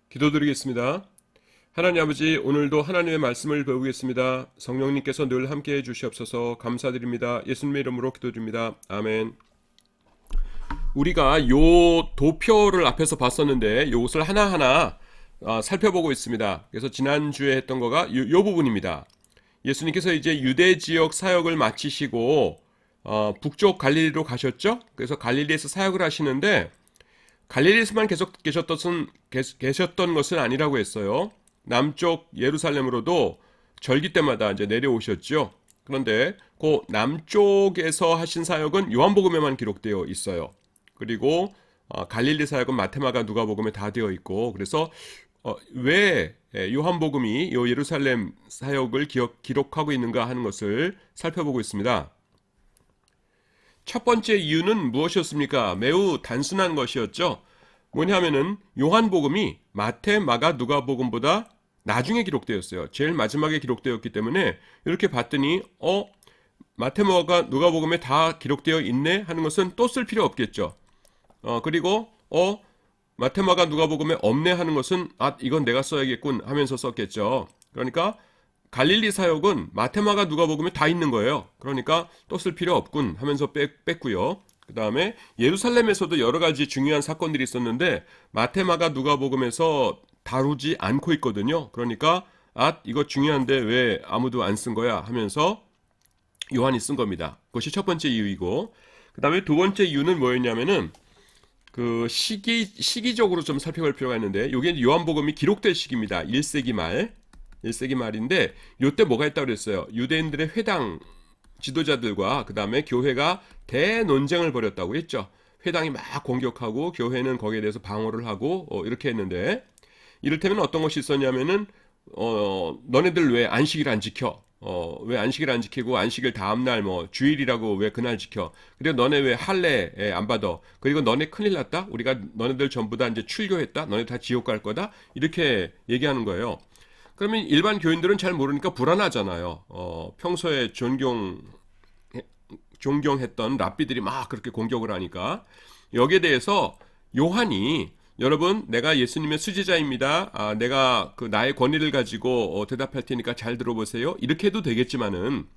기도드리겠습니다. 하나님 아버지, 오늘도 하나님의 말씀을 배우겠습니다. 성령님께서 늘 함께해 주시옵소서. 감사드립니다. 예수님의 이름으로 기도드립니다. 아멘. 우리가 요 도표를 앞에서 봤었는데 이것을 하나하나 살펴보고 있습니다. 그래서 지난주에 했던 거가 요 부분입니다. 예수님께서 이제 유대 지역 사역을 마치시고 북쪽 갈릴리로 가셨죠. 그래서 갈릴리에서 사역을 하시는데 갈릴리에서만 계속 계셨던 것은 아니라고 했어요. 남쪽 예루살렘으로도 절기 때마다 이제 내려오셨죠. 그런데 그 남쪽에서 하신 사역은 요한복음에만 기록되어 있어요. 그리고 갈릴리 사역은 마테마가 누가복음에 다 되어 있고, 그래서 왜 요한복음이 요 예루살렘 사역을 기록하고 있는가 하는 것을 살펴보고 있습니다. 첫 번째 이유는 무엇이었습니까? 매우 단순한 것이었죠. 뭐냐면은 요한복음이 마태, 마가, 누가복음보다 나중에 기록되었어요. 제일 마지막에 기록되었기 때문에 이렇게 봤더니 마태, 마가, 누가복음에 다 기록되어 있네 하는 것은 또 쓸 필요 없겠죠. 그리고 마태, 마가, 누가복음에 없네 하는 것은 이건 내가 써야겠군 하면서 썼겠죠. 그러니까 갈릴리 사역은 마태, 마가, 누가복음에 다 있는 거예요. 그러니까 또 쓸 필요 없군 하면서 뺐고요. 그 다음에 예루살렘에서도 여러 가지 중요한 사건들이 있었는데 마태, 마가, 누가복음에서 다루지 않고 있거든요. 그러니까 이거 중요한데 왜 아무도 안 쓴 거야 하면서 요한이 쓴 겁니다. 그것이 첫 번째 이유이고, 그 다음에 두 번째 이유는 뭐였냐면은 그 시기적으로 좀 살펴볼 필요가 있는데, 이게 요한복음이 기록될 시기입니다. 1세기 말인데 요때 뭐가 있다고 그랬어요? 유대인들의 회당 지도자들과 그 다음에 교회가 대논쟁을 벌였다고 했죠. 회당이 막 공격하고 교회는 거기에 대해서 방어를 하고 이렇게 했는데, 이를테면 어떤 것이 있었냐면은 너네들 왜 안식일 안 지켜? 왜 안식일 안 지키고 안식일 다음날 뭐 주일이라고 왜 그날 지켜? 그리고 너네 왜 할례 안 받아? 그리고 너네 큰일 났다? 우리가 너네들 전부 다 이제 출교했다? 너네 다 지옥 갈 거다? 이렇게 얘기하는 거예요. 그러면 일반 교인들은 잘 모르니까 불안하잖아요. 평소에 존경했던 랍비들이 막 그렇게 공격을 하니까 여기에 대해서 요한이 여러분, 내가 예수님의 수제자입니다. 내가 그 나의 권위를 가지고 대답할 테니까 잘 들어보세요. 이렇게 해도 되겠지만은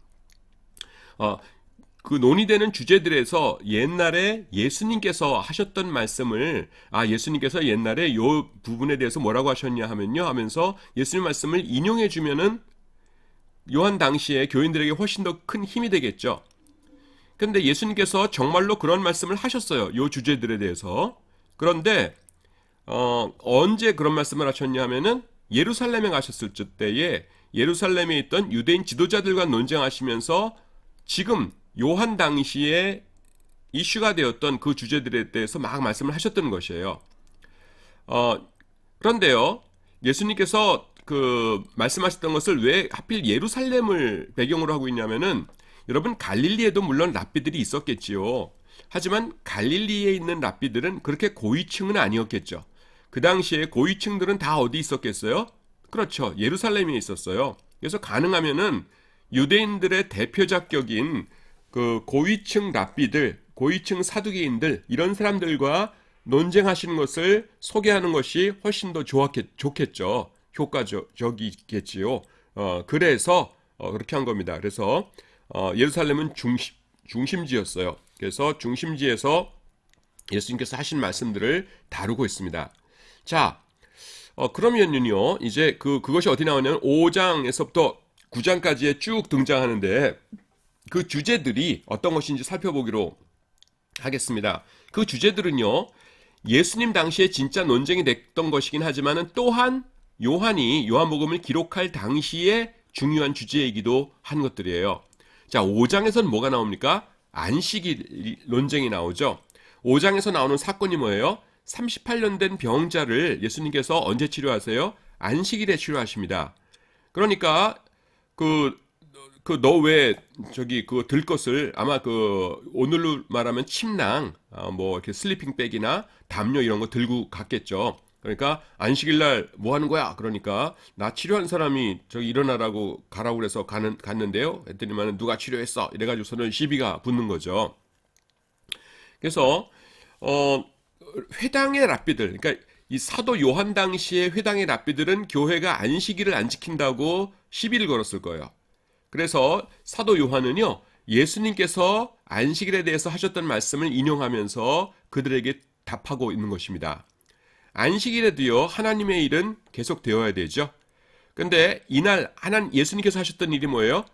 그 논의되는 주제들에서 옛날에 예수님께서 하셨던 말씀을 예수님께서 옛날에 요 부분에 대해서 뭐라고 하셨냐 하면요 하면서 예수님 말씀을 인용해 주면은 요한 당시에 교인들에게 훨씬 더 큰 힘이 되겠죠. 그런데 예수님께서 정말로 그런 말씀을 하셨어요. 요 주제들에 대해서. 그런데 언제 그런 말씀을 하셨냐 하면은 예루살렘에 가셨을 때에 예루살렘에 있던 유대인 지도자들과 논쟁하시면서 지금 요한 당시에 이슈가 되었던 그 주제들에 대해서 막 말씀을 하셨던 것이에요. 그런데요, 예수님께서 그 말씀하셨던 것을 왜 하필 예루살렘을 배경으로 하고 있냐면은, 여러분, 갈릴리에도 물론 랍비들이 있었겠지요. 하지만 갈릴리에 있는 랍비들은 그렇게 고위층은 아니었겠죠. 그 당시에 고위층들은 다 어디 있었겠어요? 그렇죠, 예루살렘에 있었어요. 그래서 가능하면은 유대인들의 대표작격인 그 고위층 랍비들, 고위층 사두개인들, 이런 사람들과 논쟁하시는 것을 소개하는 것이 훨씬 더 좋겠죠. 효과적이겠지요. 그래서 그렇게 한 겁니다. 그래서 예루살렘은 중심지였어요. 그래서 중심지에서 예수님께서 하신 말씀들을 다루고 있습니다. 자, 그러면요, 이제 그것이 어디 나오냐면 5장에서부터 9장까지에 쭉 등장하는데, 그 주제들이 어떤 것인지 살펴보기로 하겠습니다. 그 주제들은요, 예수님 당시에 진짜 논쟁이 됐던 것이긴 하지만은 또한 요한이 요한복음을 기록할 당시에 중요한 주제이기도 한 것들이에요. 자, 5장에서는 뭐가 나옵니까? 안식일 논쟁이 나오죠. 5장에서 나오는 사건이 뭐예요? 38년 된 병자를 예수님께서 언제 치료하세요? 안식일에 치료하십니다. 그러니까 너 왜 그 들 것을 아마 오늘로 말하면 침낭, 뭐 이렇게 슬리핑백이나 담요 이런 거 들고 갔겠죠. 그러니까 안식일 날 뭐 하는 거야? 그러니까 나 치료한 사람이 저기 일어나라고 가라고 그래서 갔는데요. 했더니만 누가 치료했어? 이래가지고서는 시비가 붙는 거죠. 그래서 회당의 랍비들, 그러니까 이 사도 요한 당시의 회당의 랍비들은 교회가 안식일을 안 지킨다고 시비를 걸었을 거예요. 그래서 사도 요한은요, 예수님께서 안식일에 대해서 하셨던 말씀을 인용하면서 그들에게 답하고 있는 것입니다. 안식일에도요, 하나님의 일은 계속되어야 되죠. 근데 이날 예수님께서 하셨던 일이 뭐예요?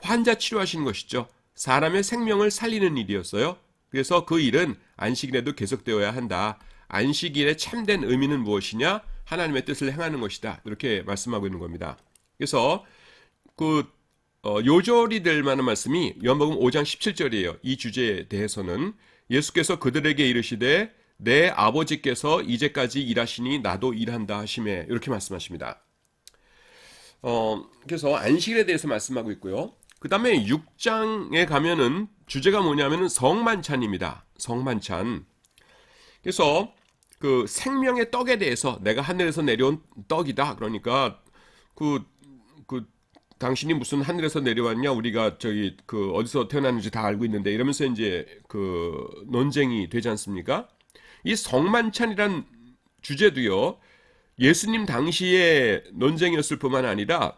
환자 치료하시는 것이죠. 사람의 생명을 살리는 일이었어요. 그래서 그 일은 안식일에도 계속되어야 한다. 안식일의 참된 의미는 무엇이냐? 하나님의 뜻을 행하는 것이다. 이렇게 말씀하고 있는 겁니다. 그래서 그 요절이 될 만한 말씀이 요한복음 5장 17절이에요. 이 주제에 대해서는 예수께서 그들에게 이르시되 내 아버지께서 이제까지 일하시니 나도 일한다 하시매, 이렇게 말씀하십니다. 그래서 안식일에 대해서 말씀하고 있고요. 그 다음에 6장에 가면은 주제가 뭐냐면은 성만찬입니다. 성만찬. 그래서 그 생명의 떡에 대해서, 내가 하늘에서 내려온 떡이다. 그러니까 그 당신이 무슨 하늘에서 내려왔냐? 우리가 어디서 태어났는지 다 알고 있는데, 이러면서 이제 그 논쟁이 되지 않습니까? 이 성만찬이란 주제도요, 예수님 당시의 논쟁이었을 뿐만 아니라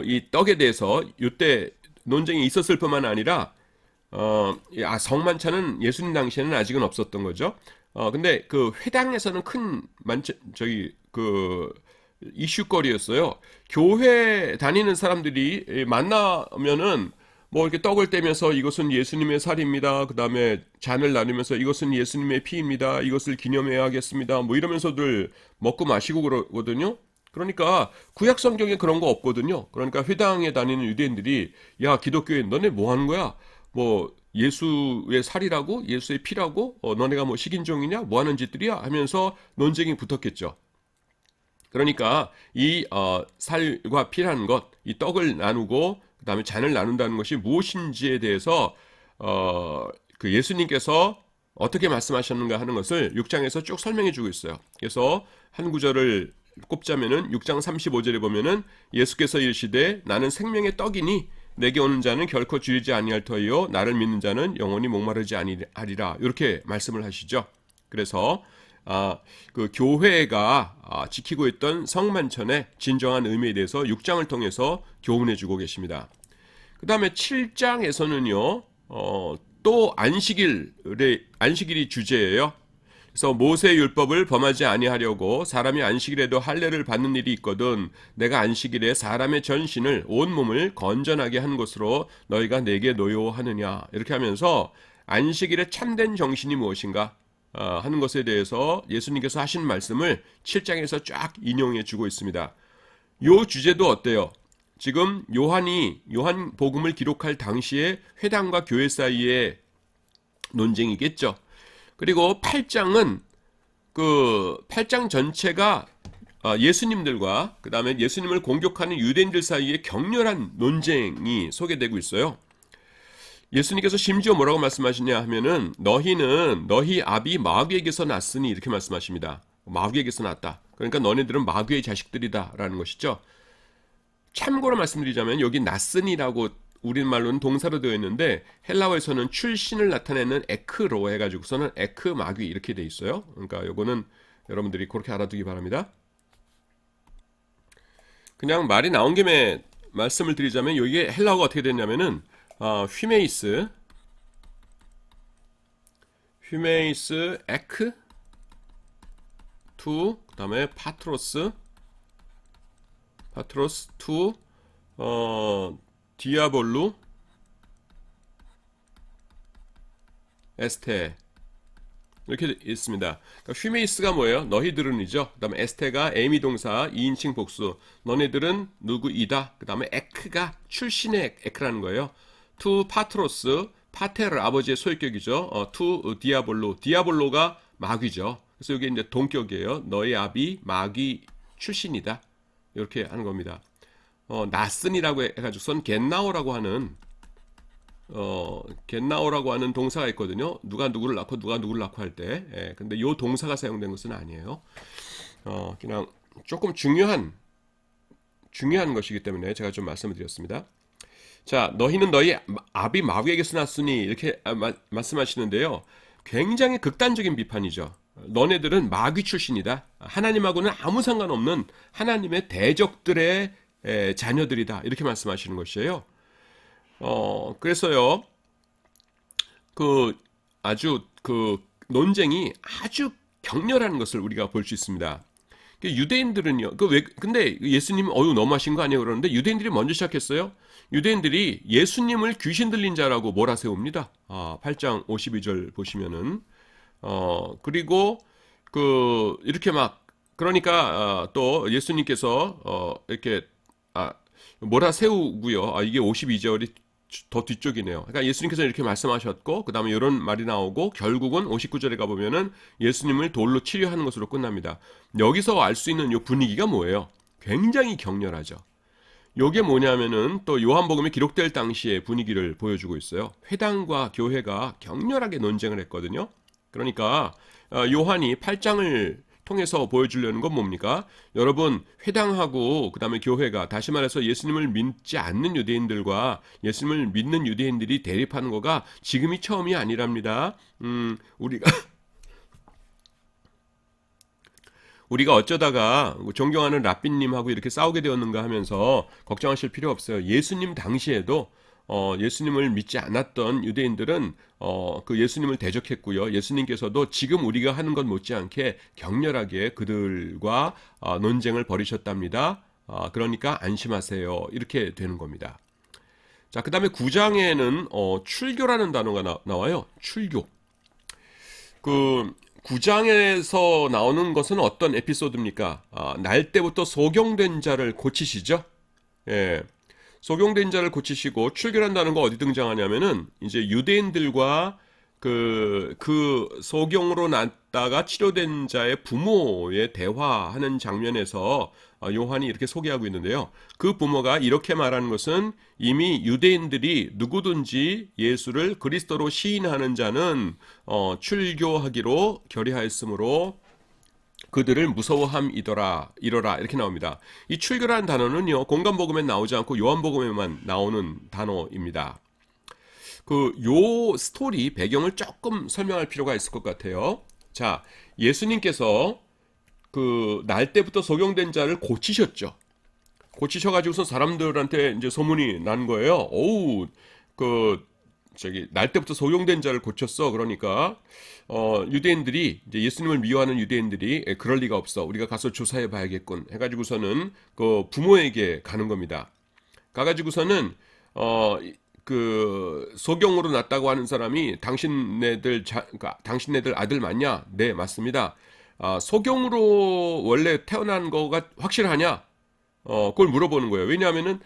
이 떡에 대해서 이때 논쟁이 있었을 뿐만 아니라 성만찬은 예수님 당시에는 아직은 없었던 거죠. 근데 그 회당에서는 큰 이슈거리였어요. 교회 다니는 사람들이 만나면은 뭐 이렇게 떡을 떼면서 이것은 예수님의 살입니다. 그 다음에 잔을 나누면서 이것은 예수님의 피입니다. 이것을 기념해야 하겠습니다. 뭐 이러면서들 먹고 마시고 그러거든요. 그러니까 구약 성경에 그런 거 없거든요. 그러니까 회당에 다니는 유대인들이, 야, 기독교에 너네 뭐 하는 거야? 뭐 예수의 살이라고? 예수의 피라고? 너네가 뭐 식인종이냐? 뭐 하는 짓들이야? 하면서 논쟁이 붙었겠죠. 그러니까 이 살과 피라는 것, 이 떡을 나누고 그 다음에 잔을 나눈다는 것이 무엇인지에 대해서 그 예수님께서 어떻게 말씀하셨는가 하는 것을 6장에서 쭉 설명해 주고 있어요. 그래서 한 구절을 꼽자면은 6장 35절에 보면은 예수께서 이르시되 나는 생명의 떡이니 내게 오는 자는 결코 줄이지 아니할 터이요 나를 믿는 자는 영원히 목마르지 아니하리라, 이렇게 말씀을 하시죠. 그래서 그 교회가 지키고 있던 성만찬의 진정한 의미에 대해서 6장을 통해서 교훈해 주고 계십니다. 그 다음에 7장에서는요, 또 안식일이 주제예요. 그래서 모세의 율법을 범하지 아니하려고 사람이 안식일에도 할례를 받는 일이 있거든 내가 안식일에 사람의 전신을 온 몸을 건전하게 한 것으로 너희가 내게 노여워하느냐, 이렇게 하면서 안식일의 참된 정신이 무엇인가 하는 것에 대해서 예수님께서 하신 말씀을 7장에서 쫙 인용해 주고 있습니다. 요 주제도 어때요? 지금 요한 복음을 기록할 당시에 회당과 교회 사이의 논쟁이겠죠. 그리고 8장은 그 8장 전체가 예수님들과 그 다음에 예수님을 공격하는 유대인들 사이에 격렬한 논쟁이 소개되고 있어요. 예수님께서 심지어 뭐라고 말씀하시냐 하면은 너희는 너희 아비 마귀에게서 났으니, 이렇게 말씀하십니다. 마귀에게서 났다. 그러니까 너네들은 마귀의 자식들이다 라는 것이죠. 참고로 말씀드리자면 여기 났으니라고 우리말로는 동사로 되어 있는데 헬라어에서는 출신을 나타내는 에크로 해가지고서는 에크 마귀 이렇게 되어 있어요. 그러니까 요거는 여러분들이 그렇게 알아두기 바랍니다. 그냥 말이 나온 김에 말씀을 드리자면 여기에 헬라어가 어떻게 됐냐면은 휘메이스 에크 투, 그 다음에 파트로스 투, 디아볼루 에스테, 이렇게 있습니다. 그러니까 휘메이스가 뭐예요? 너희들은이죠. 그 다음에 에스테가 에미 동사 2인칭 복수, 너네들은 누구이다. 그 다음에 에크가 출신의 에크라는 거예요. 투 파트로스, 파테르 아버지의 소유격이죠. 투 디아볼로가 마귀죠. 그래서 이게 이제 동격이에요. 너희 아비 마귀 출신이다, 이렇게 하는 겁니다. 나슨이라고 해가지고선 겟나오라고 하는 동사가 있거든요. 누가 누구를 낳고 할 때. 예, 근데 이 동사가 사용된 것은 아니에요. 그냥 조금 중요한 것이기 때문에 제가 좀 말씀을 드렸습니다. 자, 너희는 너희 아비 마귀에게서 났으니, 이렇게 말씀하시는데요. 굉장히 극단적인 비판이죠. 너네들은 마귀 출신이다. 하나님하고는 아무 상관없는 하나님의 대적들의 자녀들이다. 이렇게 말씀하시는 것이에요. 그래서요, 그 아주 그 논쟁이 아주 격렬한 것을 우리가 볼 수 있습니다. 유대인들은요, 근데 예수님, 너무하신 거 아니에요? 그러는데 유대인들이 먼저 시작했어요. 유대인들이 예수님을 귀신 들린 자라고 몰아세웁니다. 8장 52절 보시면은, 그리고, 이렇게 그러니까, 또 예수님께서, 이렇게, 몰아세우고요. 이게 52절이 더 뒤쪽이네요. 그러니까 예수님께서 이렇게 말씀하셨고, 그 다음에 이런 말이 나오고, 결국은 59절에 가보면은 예수님을 돌로 치료하는 것으로 끝납니다. 여기서 알 수 있는 이 분위기가 뭐예요? 굉장히 격렬하죠. 요게 뭐냐면은 또 요한복음에 기록될 당시의 분위기를 보여주고 있어요. 회당과 교회가 격렬하게 논쟁을 했거든요. 그러니까 요한이 8장을 통해서 보여주려는 건 뭡니까? 여러분, 회당하고 그 다음에 교회가, 다시 말해서 예수님을 믿지 않는 유대인들과 예수님을 믿는 유대인들이 대립하는 거가 지금이 처음이 아니랍니다. 우리가 어쩌다가 존경하는 랍비님하고 이렇게 싸우게 되었는가 하면서 걱정하실 필요 없어요. 예수님 당시에도 예수님을 믿지 않았던 유대인들은 그 예수님을 대적했고요. 예수님께서도 지금 우리가 하는 것 못지않게 격렬하게 그들과 논쟁을 벌이셨답니다. 그러니까 안심하세요. 이렇게 되는 겁니다. 자, 그 다음에 9장에는 출교라는 단어가 나와요. 출교. 9장에서 나오는 것은 어떤 에피소드입니까? 날 때부터 소경된 자를 고치시죠? 예. 소경된 자를 고치시고, 출교한다는 거 어디 등장하냐면은 이제 유대인들과 그 소경으로 났다가 치료된 자의 부모의 대화하는 장면에서 요한이 이렇게 소개하고 있는데요. 그 부모가 이렇게 말하는 것은 이미 유대인들이 누구든지 예수를 그리스도로 시인하는 자는 출교하기로 결의하였으므로 그들을 무서워함이더라 이러라 이렇게 나옵니다. 이 출교라는 단어는요, 공간복음에 나오지 않고 요한복음에만 나오는 단어입니다. 요 스토리 배경을 조금 설명할 필요가 있을 것 같아요. 자, 예수님께서 날 때부터 소경된 자를 고치셨죠. 고치셔가지고서 사람들한테 이제 소문이 난 거예요. 날 때부터 소경된 자를 고쳤어. 그러니까 유대인들이, 이제 예수님을 미워하는 유대인들이 그럴 리가 없어, 우리가 가서 조사해 봐야겠군 해가지고서는 그 부모에게 가는 겁니다. 가가지고서는 소경으로 났다고 하는 사람이 당신네들 아들 맞냐? 네, 맞습니다. 소경으로 원래 태어난 거가 확실하냐? 그걸 물어보는 거예요. 왜냐하면은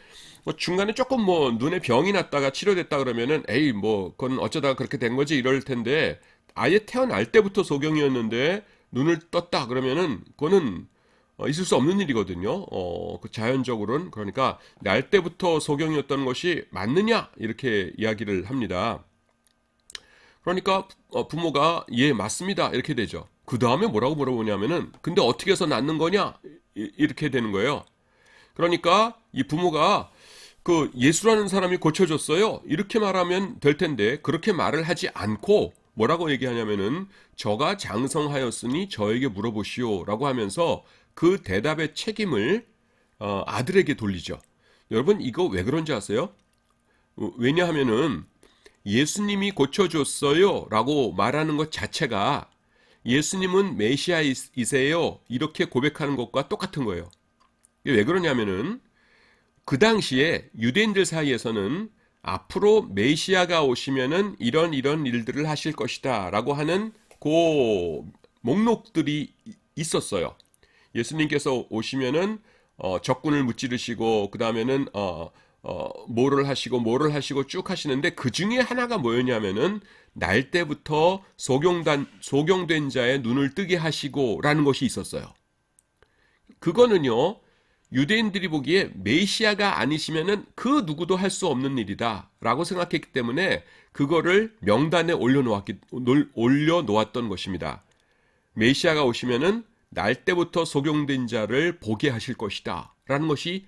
중간에 조금 눈에 병이 났다가 치료됐다 그러면은 그건 어쩌다가 그렇게 된 거지 이럴 텐데, 아예 태어날 때부터 소경이었는데 눈을 떴다 그러면은 그거는 있을 수 없는 일이거든요. 자연적으로는. 그러니까 날 때부터 소경이었던 것이 맞느냐 이렇게 이야기를 합니다. 그러니까 부모가 예 맞습니다 이렇게 되죠. 그 다음에 뭐라고 물어보냐면은 근데 어떻게 해서 낳는 거냐 이렇게 되는 거예요. 그러니까 이 부모가 예수라는 사람이 고쳐줬어요 이렇게 말하면 될 텐데, 그렇게 말을 하지 않고 뭐라고 얘기하냐면은 저가 장성하였으니 저에게 물어보시오 라고 하면서 그 대답의 책임을 아들에게 돌리죠. 여러분, 이거 왜 그런지 아세요? 왜냐하면은 예수님이 고쳐줬어요 라고 말하는 것 자체가 예수님은 메시아이세요 이렇게 고백하는 것과 똑같은 거예요. 이게 왜 그러냐면은 그 당시에 유대인들 사이에서는 앞으로 메시아가 오시면은 이런 일들을 하실 것이다 라고 하는 목록들이 있었어요. 예수님께서 오시면은 적군을 무찌르시고 그 다음에는 뭐를 하시고 쭉 하시는데, 그 중에 하나가 뭐였냐면은 날 때부터 소경된 자의 눈을 뜨게 하시고 라는 것이 있었어요. 그거는요, 유대인들이 보기에 메시아가 아니시면은 그 누구도 할 수 없는 일이다 라고 생각했기 때문에 그거를 명단에 올려놓았던 것입니다. 메시아가 오시면은 날 때부터 소경된 자를 보게 하실 것이다 라는 것이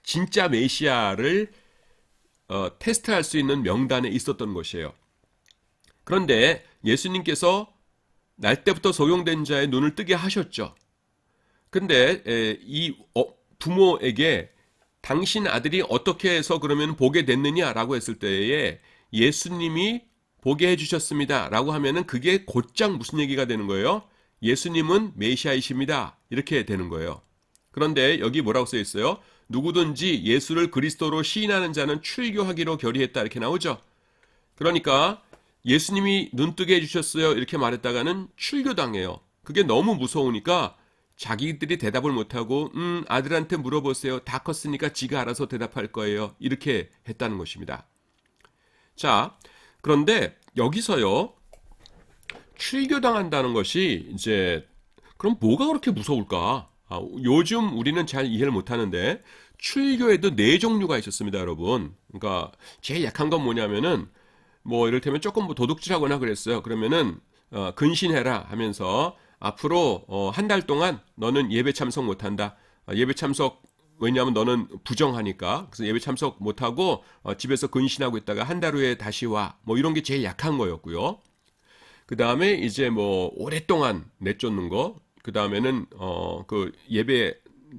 진짜 메시아를 테스트할 수 있는 명단에 있었던 것이에요. 그런데 예수님께서 날 때부터 소경된 자의 눈을 뜨게 하셨죠. 근데 이 부모에게 당신 아들이 어떻게 해서 그러면 보게 됐느냐라고 했을 때에 예수님이 보게 해주셨습니다 라고 하면은 그게 곧장 무슨 얘기가 되는 거예요? 예수님은 메시아이십니다 이렇게 되는 거예요. 그런데 여기 뭐라고 써 있어요? 누구든지 예수를 그리스도로 시인하는 자는 출교하기로 결의했다 이렇게 나오죠. 그러니까 예수님이 눈뜨게 해주셨어요 이렇게 말했다가는 출교당해요. 그게 너무 무서우니까 자기들이 대답을 못하고 아들한테 물어보세요. 다 컸으니까 지가 알아서 대답할 거예요. 이렇게 했다는 것입니다. 자, 그런데 여기서요. 출교당한다는 것이 이제 그럼 뭐가 그렇게 무서울까? 요즘 우리는 잘 이해를 못하는데 출교에도 네 종류가 있었습니다, 여러분. 그러니까 제일 약한 건 뭐냐면은 뭐 이를테면 조금 뭐 도둑질하거나 그랬어요. 그러면은 근신해라 하면서 앞으로 한 달 동안 너는 예배 참석 못한다. 예배 참석 왜냐하면 너는 부정하니까 그래서 예배 참석 못하고 집에서 근신하고 있다가 한 달 후에 다시 와. 뭐 이런 게 제일 약한 거였고요. 그 다음에 이제 뭐 오랫동안 내쫓는 거. 그 다음에는 그 예배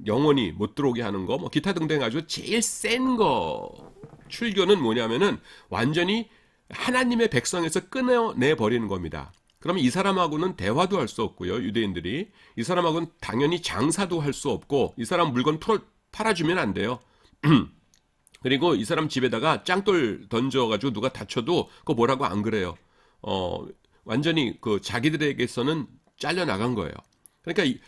영원히 못 들어오게 하는 거. 뭐 기타 등등 아주 제일 센 거. 출교는 뭐냐면은 완전히 하나님의 백성에서 끊어내 버리는 겁니다. 그러면 이 사람하고는 대화도 할 수 없고요. 유대인들이 이 사람하고는 당연히 장사도 할 수 없고 이 사람 물건 팔아주면 안 돼요. 그리고 이 사람 집에다가 짱돌 던져가지고 누가 다쳐도 그거 뭐라고 안 그래요. 완전히 그 자기들에게서는 잘려 나간 거예요. 그러니까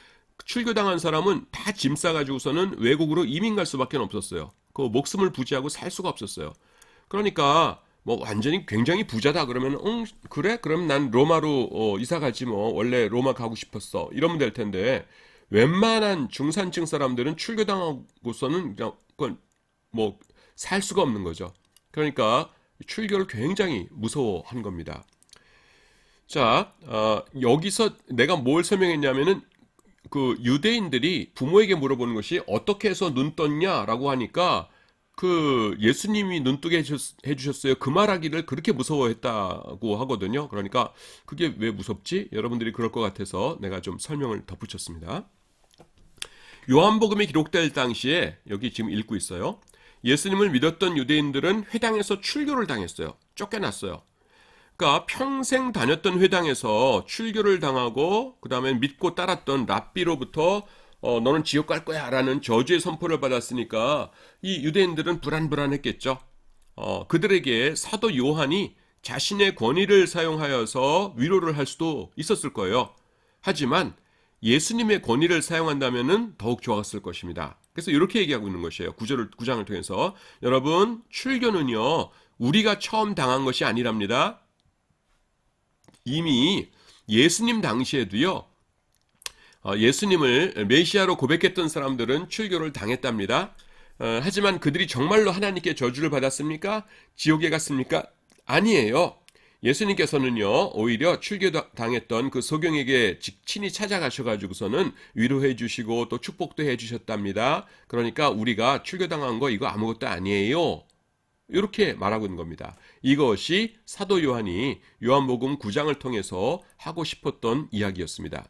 출교당한 사람은 다 짐 싸가지고서는 외국으로 이민 갈 수밖에 없었어요. 그 목숨을 부지하고 살 수가 없었어요. 그러니까 뭐 완전히 굉장히 부자다 그러면 그래? 그럼 난 로마로 이사 가지 뭐 원래 로마 가고 싶었어 이러면 될 텐데 웬만한 중산층 사람들은 출교당하고서는 그냥 뭐 살 수가 없는 거죠. 그러니까 출교를 굉장히 무서워한 겁니다. 자, 여기서 내가 뭘 설명했냐면은 그 유대인들이 부모에게 물어보는 것이 어떻게 해서 눈 떴냐라고 하니까 그 예수님이 눈뜨게 해주셨어요. 그 말하기를 그렇게 무서워했다고 하거든요. 그러니까 그게 왜 무섭지? 여러분들이 그럴 것 같아서 내가 좀 설명을 덧붙였습니다. 요한복음이 기록될 당시에 여기 지금 읽고 있어요. 예수님을 믿었던 유대인들은 회당에서 출교를 당했어요. 쫓겨났어요. 그러니까 평생 다녔던 회당에서 출교를 당하고 그 다음에 믿고 따랐던 랍비로부터 너는 지옥 갈 거야 라는 저주의 선포를 받았으니까 이 유대인들은 불안불안했겠죠. 그들에게 사도 요한이 자신의 권위를 사용하여서 위로를 할 수도 있었을 거예요. 하지만 예수님의 권위를 사용한다면 더욱 좋았을 것입니다. 그래서 이렇게 얘기하고 있는 것이에요. 9장을 통해서 여러분 출교는요 우리가 처음 당한 것이 아니랍니다. 이미 예수님 당시에도요 예수님을 메시아로 고백했던 사람들은 출교를 당했답니다. 하지만 그들이 정말로 하나님께 저주를 받았습니까? 지옥에 갔습니까? 아니에요. 예수님께서는요 오히려 출교당했던 그 소경에게 친히 찾아가셔가지고서는 위로해 주시고 또 축복도 해 주셨답니다. 그러니까 우리가 출교당한 거 이거 아무것도 아니에요. 이렇게 말하고 있는 겁니다. 이것이 사도 요한이 요한복음 9장을 통해서 하고 싶었던 이야기였습니다.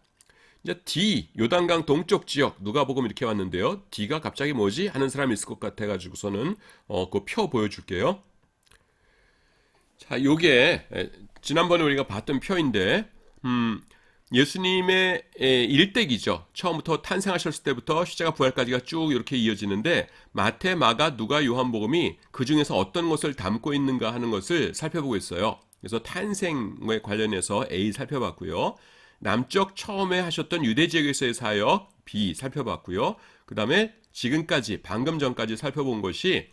이제 D, 요단강 동쪽 지역 누가복음 이렇게 왔는데요. D가 갑자기 뭐지? 하는 사람이 있을 것 같아가지고서는 그 표 보여줄게요. 자, 요게 지난번에 우리가 봤던 표인데 예수님의 일대기죠. 처음부터 탄생하셨을 때부터 십자가 부활까지가 쭉 이렇게 이어지는데 마태, 마가, 누가, 요한복음이 그 중에서 어떤 것을 담고 있는가 하는 것을 살펴보고 있어요. 그래서 탄생에 관련해서 A 살펴봤고요. 남쪽 처음에 하셨던 유대 지역에서의 사역 B 살펴봤고요. 그 다음에 지금까지 방금 전까지 살펴본 것이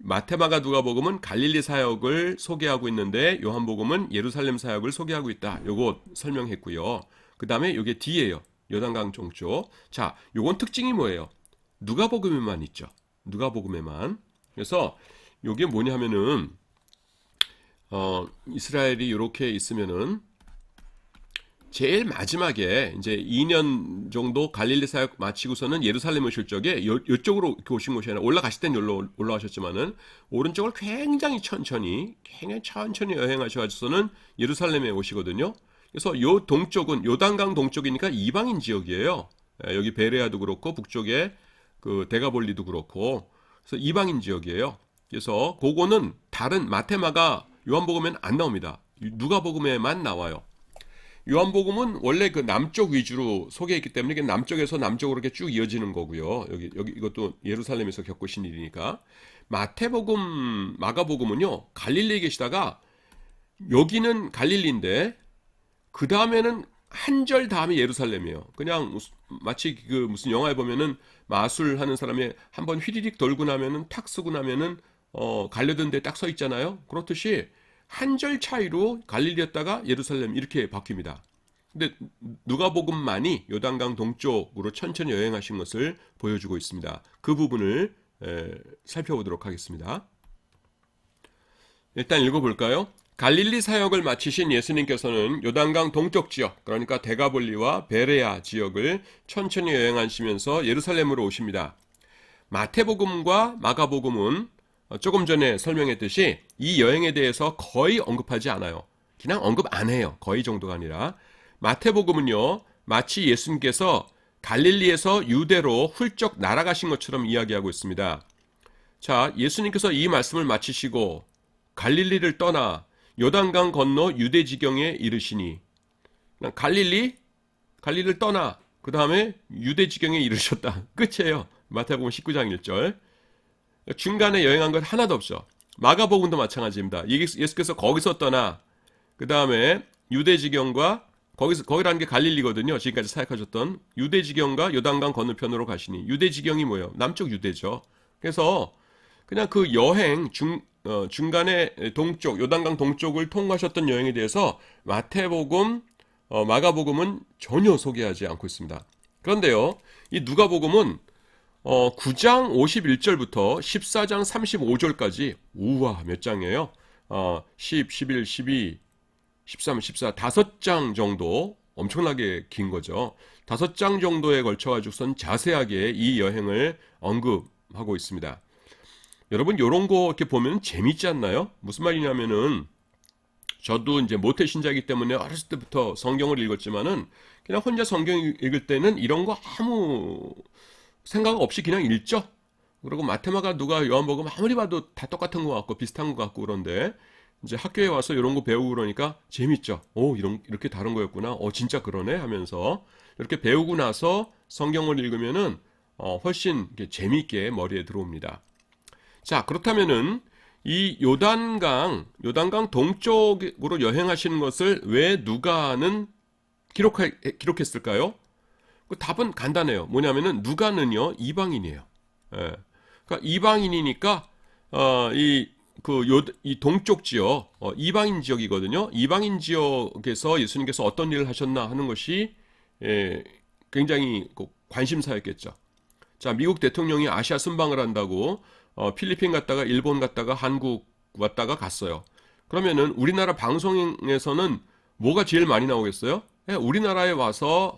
마테마가 누가복음은 갈릴리 사역을 소개하고 있는데 요한복음은 예루살렘 사역을 소개하고 있다. 요거 설명했고요. 그 다음에 요게 D예요. 요단강 동쪽. 자, 요건 특징이 뭐예요? 누가복음에만 있죠. 누가복음에만. 그래서 요게 뭐냐 하면은 이스라엘이 이렇게 있으면은 제일 마지막에 이제 2년 정도 갈릴리 사역 마치고서는 예루살렘 오실 적에 이쪽으로 오신 곳이 아니라 올라가실 땐 여기로 올라가셨지만은 오른쪽을 굉장히 천천히 여행하셔가지고서는 예루살렘에 오시거든요. 그래서 요 동쪽은 요단강 동쪽이니까 이방인 지역이에요. 여기 베레아도 그렇고 북쪽에 그 데가볼리도 그렇고 그래서 이방인 지역이에요. 그래서 그거는 다른 마테마가 요한복음에는 안 나옵니다. 누가복음에만 나와요. 요한복음은 원래 그 남쪽 위주로 소개했기 때문에 이게 남쪽에서 남쪽으로 이렇게 쭉 이어지는 거고요. 여기 이것도 예루살렘에서 겪으신 일이니까. 마태복음, 마가복음은요 갈릴리에 계시다가 여기는 갈릴리인데 그 다음에는 한 절 다음에 예루살렘이에요. 그냥 마치 그 무슨 영화에 보면은 마술하는 사람이 한번 휘리릭 돌고 나면은 탁 쓰고 나면은 갈려든 데 딱 서 있잖아요. 그렇듯이 한 절 차이로 갈릴리였다가 예루살렘 이렇게 바뀝니다. 근데 누가복음만이 요단강 동쪽으로 천천히 여행하신 것을 보여주고 있습니다. 그 부분을 살펴보도록 하겠습니다. 일단 읽어볼까요? 갈릴리 사역을 마치신 예수님께서는 요단강 동쪽 지역, 그러니까 데가볼리와 베레아 지역을 천천히 여행하시면서 예루살렘으로 오십니다. 마태복음과 마가복음은 조금 전에 설명했듯이 이 여행에 대해서 거의 언급하지 않아요. 그냥 언급 안 해요. 거의 정도가 아니라. 마태복음은요, 마치 예수님께서 갈릴리에서 유대로 훌쩍 날아가신 것처럼 이야기하고 있습니다. 자, 예수님께서 이 말씀을 마치시고 갈릴리를 떠나 요단강 건너 유대 지경에 이르시니, 갈릴리를 떠나 그 다음에 유대 지경에 이르셨다. 끝이에요. 마태복음 19장 1절. 중간에 여행한 것 하나도 없죠. 마가복음도 마찬가지입니다. 예수께서 거기서 떠나 그 다음에 유대 지경과 거기라는 게 갈릴리거든요. 지금까지 사역하셨던 유대 지경과 요단강 건너편으로 가시니, 유대 지경이 뭐예요? 남쪽 유대죠. 그래서 그냥 그 여행 중간에 동쪽 요단강 동쪽을 통과하셨던 여행에 대해서 마태복음, 마가복음은 전혀 소개하지 않고 있습니다. 그런데요, 이 누가복음은 9장 51절부터 14장 35절까지 우와 몇 장이에요? 10, 11, 12, 13, 14 5장 정도 엄청나게 긴 거죠. 5장 정도에 걸쳐가지고선 자세하게 이 여행을 언급하고 있습니다. 여러분 이런 거 이렇게 보면 재밌지 않나요? 무슨 말이냐면은 저도 이제 모태 신자이기 때문에 어렸을 때부터 성경을 읽었지만은 그냥 혼자 성경 읽을 때는 이런 거 아무 생각 없이 그냥 읽죠. 그리고 마테마가 누가 요한복음 아무리 봐도 다 똑같은 것 같고 비슷한 것 같고 그런데 이제 학교에 와서 이런 거 배우고 그러니까 재밌죠. 이렇게 다른 거였구나. 진짜 그러네 하면서 이렇게 배우고 나서 성경을 읽으면은 훨씬 재미있게 머리에 들어옵니다. 자, 그렇다면은 이 요단강 동쪽으로 여행하시는 것을 왜 누가는 기록했을까요? 그 답은 간단해요. 뭐냐면은 누가는요 이방인이에요. 예. 그러니까 이방인이니까 이 동쪽 지역 이방인 지역이거든요. 이방인 지역에서 예수님께서 어떤 일을 하셨나 하는 것이 굉장히 관심사였겠죠. 자, 미국 대통령이 아시아 순방을 한다고 필리핀 갔다가 일본 갔다가 한국 왔다가 갔어요. 그러면은 우리나라 방송에서는 뭐가 제일 많이 나오겠어요? 우리나라에 와서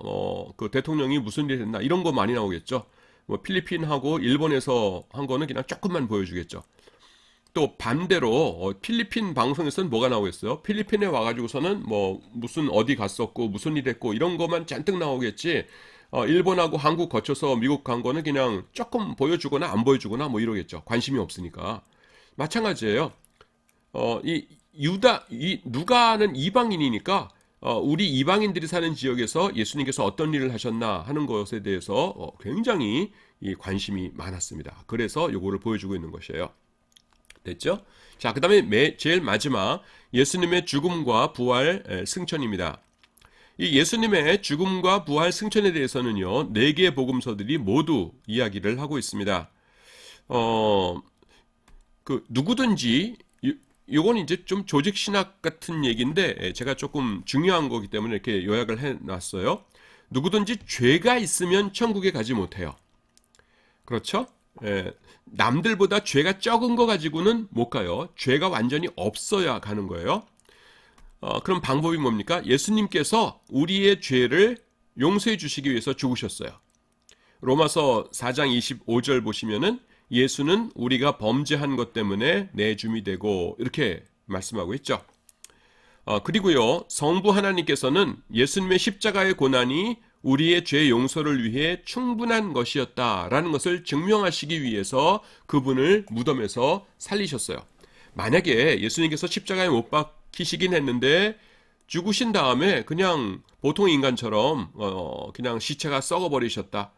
그 대통령이 무슨 일을 했나 이런 거 많이 나오겠죠. 뭐 필리핀하고 일본에서 한 거는 그냥 조금만 보여주겠죠. 또 반대로 필리핀 방송에서는 뭐가 나오겠어요? 필리핀에 와가지고서는 뭐 무슨 어디 갔었고 무슨 일 했고 이런 것만 잔뜩 나오겠지. 일본하고 한국 거쳐서 미국 간 거는 그냥 조금 보여주거나 안 보여주거나 뭐 이러겠죠. 관심이 없으니까. 마찬가지예요. 누가는 이방인이니까 우리 이방인들이 사는 지역에서 예수님께서 어떤 일을 하셨나 하는 것에 대해서 굉장히 관심이 많았습니다. 그래서 요거를 보여주고 있는 것이에요. 됐죠? 자, 그 다음에 제일 마지막 예수님의 죽음과 부활 승천입니다. 이 예수님의 죽음과 부활 승천에 대해서는요 4개의 복음서들이 모두 이야기를 하고 있습니다. 누구든지 요건 이제 좀 조직 신학 같은 얘기인데 제가 조금 중요한 거기 때문에 이렇게 요약을 해놨어요. 누구든지 죄가 있으면 천국에 가지 못해요. 그렇죠? 남들보다 죄가 적은 거 가지고는 못 가요. 죄가 완전히 없어야 가는 거예요. 그럼 방법이 뭡니까? 예수님께서 우리의 죄를 용서해 주시기 위해서 죽으셨어요. 로마서 4장 25절 보시면은 예수는 우리가 범죄한 것 때문에 내줌이 되고 이렇게 말씀하고 있죠. 그리고요, 성부 하나님께서는 예수님의 십자가의 고난이 우리의 죄 용서를 위해 충분한 것이었다라는 것을 증명하시기 위해서 그분을 무덤에서 살리셨어요. 만약에 예수님께서 십자가에 못 박히시긴 했는데 죽으신 다음에 그냥 보통 인간처럼 그냥 시체가 썩어버리셨다,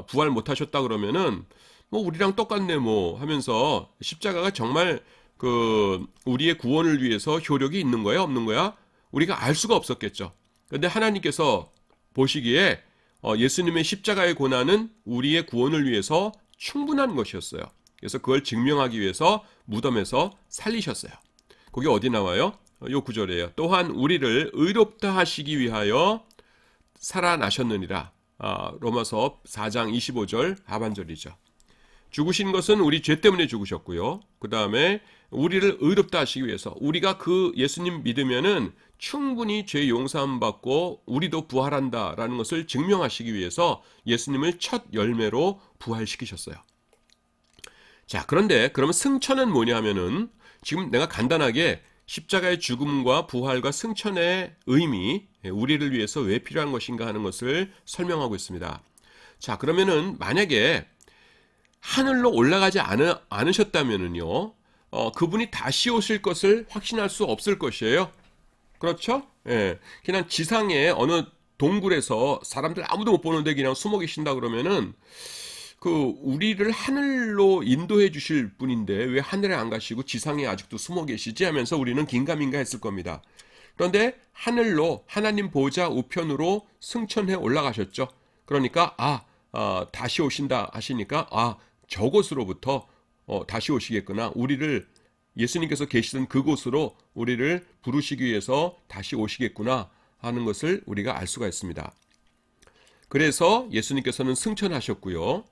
부활 못하셨다 그러면은 뭐 우리랑 똑같네 뭐 하면서 십자가가 정말 그 우리의 구원을 위해서 효력이 있는 거야 없는 거야 우리가 알 수가 없었겠죠. 그런데 하나님께서 보시기에 예수님의 십자가의 고난은 우리의 구원을 위해서 충분한 것이었어요. 그래서 그걸 증명하기 위해서 무덤에서 살리셨어요. 거기 어디 나와요? 요 구절이에요. 또한 우리를 의롭다 하시기 위하여 살아나셨느니라. 로마서 4장 25절 하반절이죠. 죽으신 것은 우리 죄 때문에 죽으셨고요. 그 다음에 우리를 의롭다 하시기 위해서, 우리가 그 예수님 믿으면은 충분히 죄 용서함 받고 우리도 부활한다라는 것을 증명하시기 위해서 예수님을 첫 열매로 부활시키셨어요. 자, 그런데 그러면 승천은 뭐냐 하면은 지금 내가 간단하게 십자가의 죽음과 부활과 승천의 의미, 우리를 위해서 왜 필요한 것인가 하는 것을 설명하고 있습니다. 자, 그러면은 만약에 하늘로 올라가지 않으셨다면은요, 그분이 다시 오실 것을 확신할 수 없을 것이에요. 그렇죠? 예. 그냥 지상에 어느 동굴에서 사람들 아무도 못 보는데 그냥 숨어 계신다 그러면은 그 우리를 하늘로 인도해 주실 분인데 왜 하늘에 안 가시고 지상에 아직도 숨어 계시지 하면서 우리는 긴가민가 했을 겁니다. 그런데 하늘로 하나님 보좌 우편으로 승천해 올라가셨죠. 그러니까 다시 오신다 하시니까 저곳으로부터 다시 오시겠구나. 우리를 예수님께서 계시던 그곳으로 우리를 부르시기 위해서 다시 오시겠구나 하는 것을 우리가 알 수가 있습니다. 그래서 예수님께서는 승천하셨고요.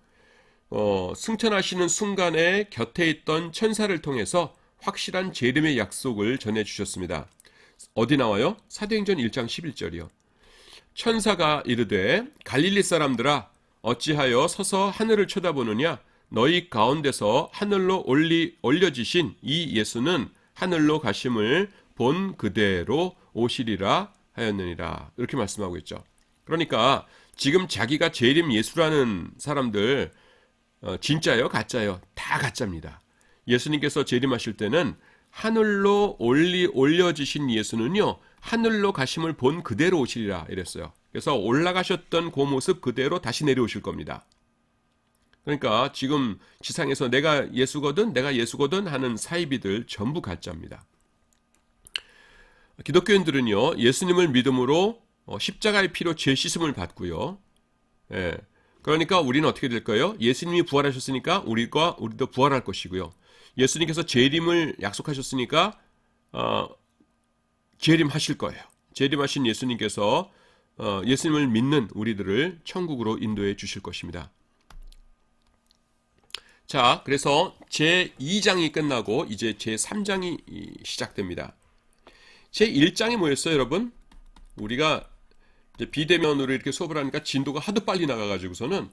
승천하시는 순간에 곁에 있던 천사를 통해서 확실한 재림의 약속을 전해주셨습니다. 어디 나와요? 사도행전 1장 11절이요. 천사가 이르되 갈릴리 사람들아 어찌하여 서서 하늘을 쳐다보느냐 너희 가운데서 하늘로 올려지신 이 예수는 하늘로 가심을 본 그대로 오시리라 하였느니라. 이렇게 말씀하고 있죠. 그러니까 지금 자기가 재림 예수라는 사람들 진짜요? 가짜요? 다 가짜입니다. 예수님께서 재림하실 때는 하늘로 올려지신 예수는요, 하늘로 가심을 본 그대로 오시리라 이랬어요. 그래서 올라가셨던 그 모습 그대로 다시 내려오실 겁니다. 그러니까 지금 지상에서 내가 예수거든 하는 사이비들 전부 가짜입니다. 기독교인들은요, 예수님을 믿음으로 십자가의 피로 죄 씻음을 받고요. 예. 그러니까 우리는 어떻게 될까요? 예수님이 부활하셨으니까 우리도 부활할 것이고요. 예수님께서 재림을 약속하셨으니까 재림하실 거예요. 재림하신 예수님께서 예수님을 믿는 우리들을 천국으로 인도해 주실 것입니다. 자, 그래서 제2장이 끝나고 이제 제3장이 시작됩니다. 제1장이 뭐였어요, 여러분? 우리가 이제 비대면으로 이렇게 수업을 하니까 진도가 하도 빨리 나가가지고서는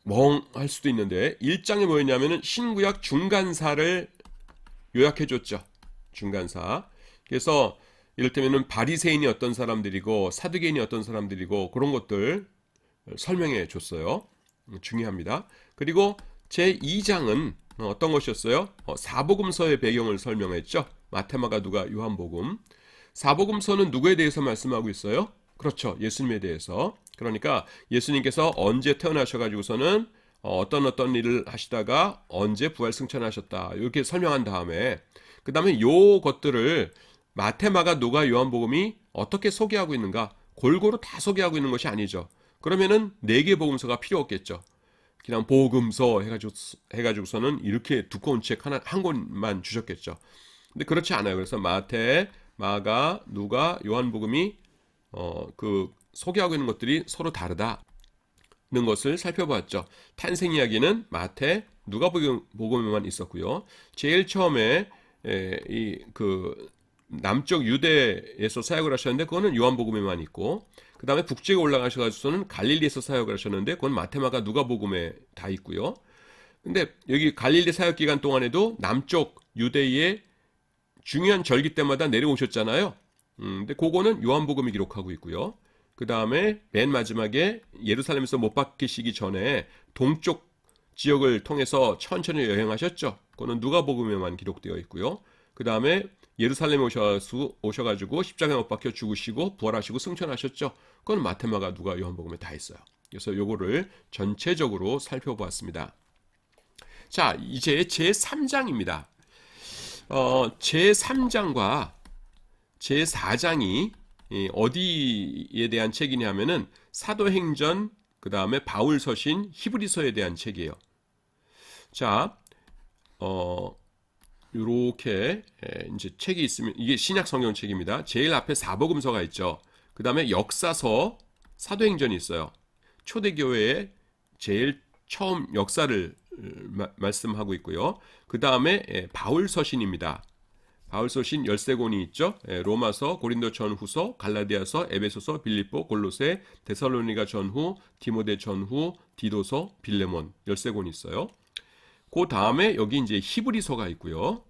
멍할 수도 있는데 1장이 뭐였냐면은 신구약 중간사를 요약해줬죠. 중간사. 그래서 이를테면은 바리새인이 어떤 사람들이고 사두개인이 어떤 사람들이고 그런 것들 설명해 줬어요. 중요합니다. 그리고 제2장은 어떤 것이었어요? 사복음서의 배경을 설명했죠. 마태, 마가, 누가, 요한복음. 사복음서는 누구에 대해서 말씀하고 있어요? 그렇죠. 예수님에 대해서. 그러니까 예수님께서 언제 태어나셔가지고서는 어떤 일을 하시다가 언제 부활 승천하셨다. 이렇게 설명한 다음에 그 다음에 요 것들을 마태, 마가, 누가, 요한복음이 어떻게 소개하고 있는가? 골고루 다 소개하고 있는 것이 아니죠. 그러면은 4개 복음서가 필요 없겠죠. 그냥 복음서 해가지고서는 이렇게 두꺼운 책 한 권만 주셨겠죠. 근데 그렇지 않아요. 그래서 마태, 마가, 누가, 요한복음이 그 소개하고 있는 것들이 서로 다르다는 것을 살펴보았죠. 탄생 이야기는 마태, 누가복음에만 있었고요. 제일 처음에 그 남쪽 유대에서 사역을 하셨는데 그거는 요한복음에만 있고, 그 다음에 북쪽에 올라가셔가지고서는 갈릴리에서 사역을 하셨는데 그건 마태, 마가, 누가복음에 다 있고요. 근데 여기 갈릴리 사역 기간 동안에도 남쪽 유대의 중요한 절기 때마다 내려오셨잖아요. 근데 그거는 요한복음이 기록하고 있고요. 그 다음에 맨 마지막에 예루살렘에서 못 박히시기 전에 동쪽 지역을 통해서 천천히 여행하셨죠. 그거는 누가복음에만 기록되어 있고요. 그 다음에 예루살렘에 오셔가지고 십자가에 못 박혀 죽으시고 부활하시고 승천하셨죠. 그건 마태, 마가, 누가, 요한복음에 다 있어요. 그래서 요거를 전체적으로 살펴보았습니다. 자, 이제 제3장입니다. 제3장과 제4장이 어디에 대한 책이냐면은 사도행전, 그 다음에 바울서신, 히브리서에 대한 책이에요. 자, 요렇게 이제 책이 있으면 이게 신약 성경 책입니다. 제일 앞에 사복음서가 있죠. 그 다음에 역사서, 사도행전이 있어요. 초대교회의 제일 처음 역사를 말씀하고 있고요. 그 다음에 바울서신입니다. 바울서신 13권이 있죠. 로마서, 고린도 전후서, 갈라디아서, 에베소서, 빌립보, 골로새, 데살로니가 전후, 디모데 전후, 디도서, 빌레몬 13권이 있어요. 그 다음에 여기 이제 히브리서가 있고요.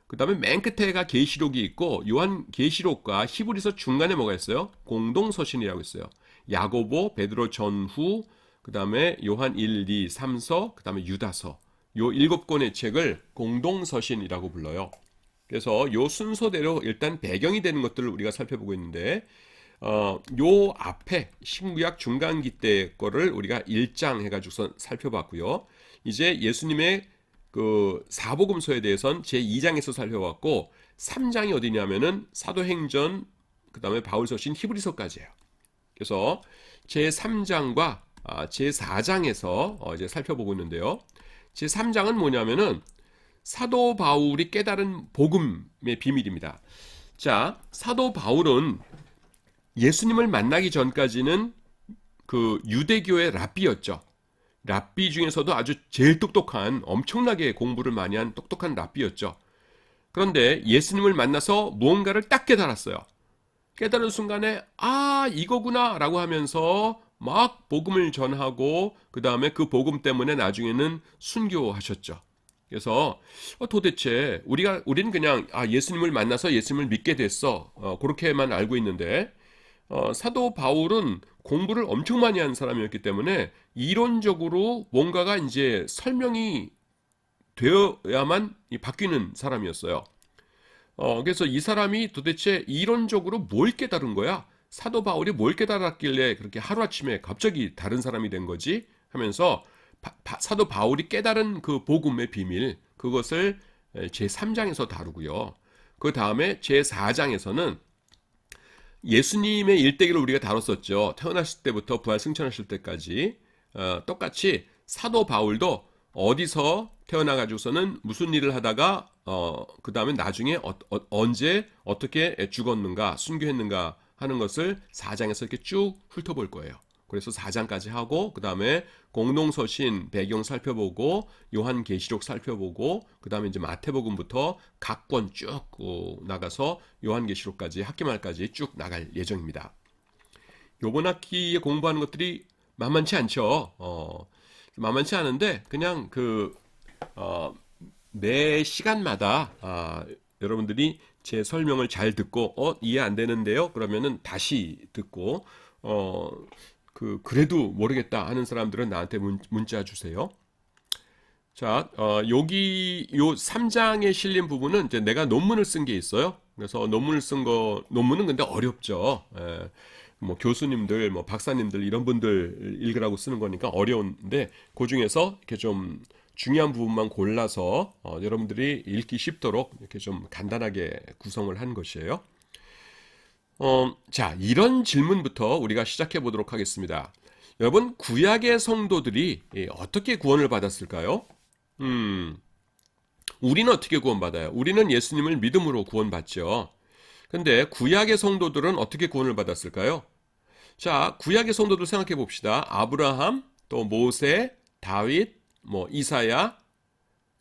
그 다음에 맨 끝에가 계시록이 있고 요한 계시록과 히브리서 중간에 뭐가 있어요? 공동서신이라고 있어요. 야고보, 베드로 전후, 그 다음에 요한 1, 2, 3서, 그 다음에 유다서 요 7권의 책을 공동서신이라고 불러요. 그래서 요 순서대로 일단 배경이 되는 것들을 우리가 살펴보고 있는데 요 앞에 신구약 중간기 때 거를 우리가 1장 해가지고 살펴봤고요. 이제 예수님의 그 사복음서에 대해서는 제2장에서 살펴봤고 3장이 어디냐면은 사도행전, 그 다음에 바울서신, 히브리서까지예요. 그래서 제3장과 제4장에서 이제 살펴보고 있는데요. 제3장은 뭐냐면은 사도 바울이 깨달은 복음의 비밀입니다. 자, 사도 바울은 예수님을 만나기 전까지는 그 유대교의 랍비였죠. 랍비 중에서도 아주 제일 똑똑한, 엄청나게 공부를 많이 한 똑똑한 랍비였죠. 그런데 예수님을 만나서 무언가를 딱 깨달았어요. 깨달은 순간에 이거구나 라고 하면서 막 복음을 전하고 그 다음에 그 복음 때문에 나중에는 순교하셨죠. 그래서 도대체 우리는 그냥 예수님을 만나서 예수님을 믿게 됐어, 그렇게만 알고 있는데 사도 바울은 공부를 엄청 많이 한 사람이었기 때문에 이론적으로 뭔가가 이제 설명이 되어야만 바뀌는 사람이었어요. 그래서 이 사람이 도대체 이론적으로 뭘 깨달은 거야? 사도 바울이 뭘 깨달았길래 그렇게 하루아침에 갑자기 다른 사람이 된 거지? 하면서 사도 바울이 깨달은 그 복음의 비밀, 그것을 제3장에서 다루고요. 그 다음에 제4장에서는 예수님의 일대기를 우리가 다뤘었죠. 태어났을 때부터 부활 승천하실 때까지 똑같이 사도 바울도 어디서 태어나가지고서는 무슨 일을 하다가 그 다음에 나중에 언제 어떻게 죽었는가, 순교했는가 하는 것을 4장에서 이렇게 쭉 훑어볼 거예요. 그래서 4장까지 하고 그 다음에 공동서신 배경 살펴보고 요한계시록 살펴보고 그 다음에 이제 마태복음부터 각 권 쭉 나가서 요한계시록까지 학기말까지 쭉 나갈 예정입니다. 요번 학기에 공부하는 것들이 만만치 않죠. 만만치 않은데 그냥 매 시간마다 여러분들이 제 설명을 잘 듣고 이해 안 되는데요. 그러면은 다시 듣고 그래도 모르겠다 하는 사람들은 나한테 문자 주세요. 자, 여기 요 3장에 실린 부분은 이제 내가 논문을 쓴 게 있어요. 그래서 논문은 근데 어렵죠. 뭐 교수님들, 뭐 박사님들 이런 분들 읽으라고 쓰는 거니까 어려운데 그 중에서 이렇게 좀 중요한 부분만 골라서 여러분들이 읽기 쉽도록 이렇게 좀 간단하게 구성을 한 것이에요. 자, 이런 질문부터 우리가 시작해 보도록 하겠습니다. 여러분, 구약의 성도들이 어떻게 구원을 받았을까요? 우리는 어떻게 구원받아요? 우리는 예수님을 믿음으로 구원받죠. 근데 구약의 성도들은 어떻게 구원을 받았을까요? 자, 구약의 성도들 생각해 봅시다. 아브라함, 또 모세, 다윗, 뭐 이사야,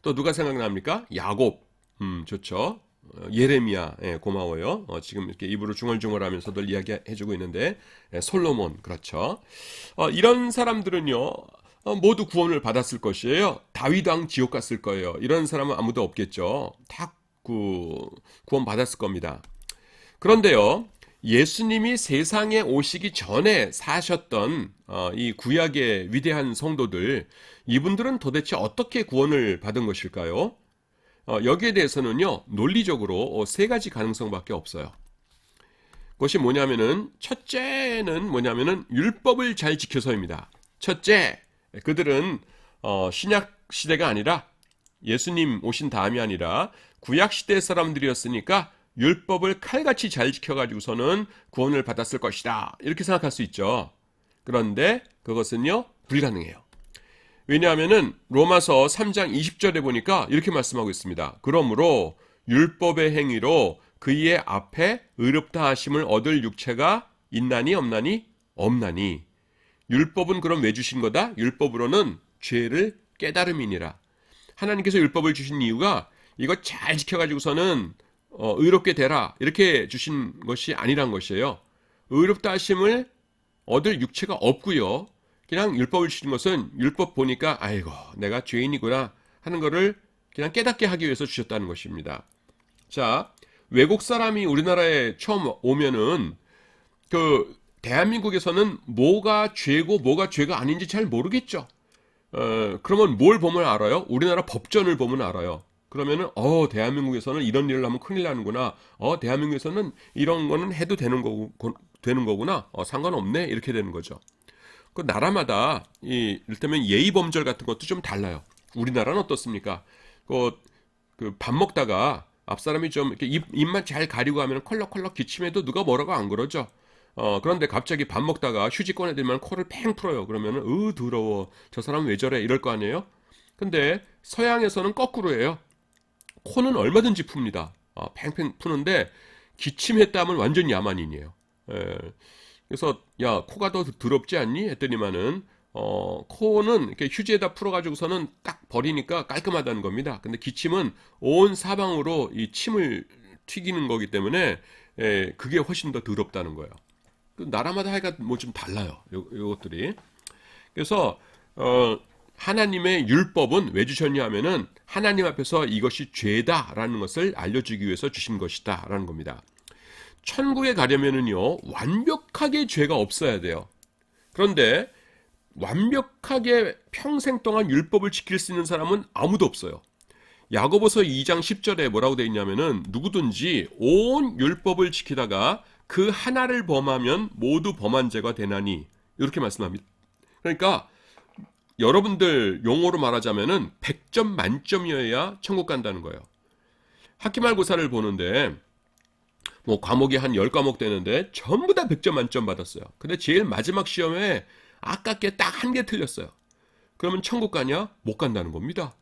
또 누가 생각납니까? 야곱, 좋죠. 예레미야, 고마워요. 지금 이렇게 입으로 중얼중얼하면서들 이야기해주고 있는데 솔로몬, 그렇죠. 이런 사람들은요 모두 구원을 받았을 것이에요. 다윗 왕 지옥 갔을 거예요. 이런 사람은 아무도 없겠죠. 다 구원받았을 겁니다. 그런데요, 예수님이 세상에 오시기 전에 사셨던 이 구약의 위대한 성도들, 이분들은 도대체 어떻게 구원을 받은 것일까요? 여기에 대해서는요, 논리적으로 세 가지 가능성밖에 없어요. 그것이 뭐냐면은, 첫째는 뭐냐면은 율법을 잘 지켜서입니다. 첫째, 그들은 신약 시대가 아니라, 예수님 오신 다음이 아니라 구약 시대 사람들이었으니까 율법을 칼같이 잘 지켜가지고서는 구원을 받았을 것이다, 이렇게 생각할 수 있죠. 그런데 그것은요, 불가능해요. 왜냐하면은 로마서 3장 20절에 보니까 이렇게 말씀하고 있습니다. 그러므로 율법의 행위로 그의 앞에 의롭다 하심을 얻을 육체가 있나니 없나니? 없나니. 율법은 그럼 왜 주신 거다? 율법으로는 죄를 깨달음이니라. 하나님께서 율법을 주신 이유가 이거 잘 지켜가지고서는 의롭게 되라, 이렇게 주신 것이 아니란 것이에요. 의롭다 하심을 얻을 육체가 없고요. 그냥 율법을 주신 것은 율법 보니까 아이고 내가 죄인이구나 하는 거를 그냥 깨닫게 하기 위해서 주셨다는 것입니다. 자, 외국 사람이 우리나라에 처음 오면은 대한민국에서는 뭐가 죄고 뭐가 죄가 아닌지 잘 모르겠죠. 그러면 뭘 보면 알아요? 우리나라 법전을 보면 알아요. 그러면은 대한민국에서는 이런 일을 하면 큰일 나는구나. 대한민국에서는 이런 거는 해도 되는 거구나. 상관없네, 이렇게 되는 거죠. 그 나라마다 이를테면 예의 범절 같은 것도 좀 달라요. 우리나라는 어떻습니까? 그 밥 먹다가 앞 사람이 좀 이렇게 입만 잘 가리고 하면 컬럭컬럭 기침해도 누가 뭐라고 안 그러죠. 그런데 갑자기 밥 먹다가 휴지 꺼내들면 코를 팽 풀어요. 그러면은 더러워, 저 사람 왜 저래, 이럴 거 아니에요. 근데 서양에서는 거꾸로예요. 코는 얼마든지 풉니다. 팽팽 푸는데 기침했다 하면 완전 야만인이에요. 그래서 야, 코가 더 더럽지 않니? 했더니만은 코는 이렇게 휴지에다 풀어가지고서는 딱 버리니까 깔끔하다는 겁니다. 근데 기침은 온 사방으로 이 침을 튀기는 거기 때문에 그게 훨씬 더 더럽다는 거예요. 나라마다 하여간 뭐 좀 달라요, 요것들이. 그래서 하나님의 율법은 왜 주셨냐 하면은 하나님 앞에서 이것이 죄다라는 것을 알려주기 위해서 주신 것이다 라는 겁니다. 천국에 가려면은요, 완벽하게 죄가 없어야 돼요. 그런데 완벽하게 평생 동안 율법을 지킬 수 있는 사람은 아무도 없어요. 야고보서 2장 10절에 뭐라고 되어 있냐면은 누구든지 온 율법을 지키다가 그 하나를 범하면 모두 범한 죄가 되나니, 이렇게 말씀합니다. 그러니까 여러분들 용어로 말하자면은 100점 만점이어야 천국 간다는 거예요. 학기말고사를 보는데 뭐 과목이 한 10과목 되는데 전부 다 100점 만점 받았어요. 근데 제일 마지막 시험에 아깝게 딱 한 개 틀렸어요. 그러면 천국 가냐? 못 간다는 겁니다.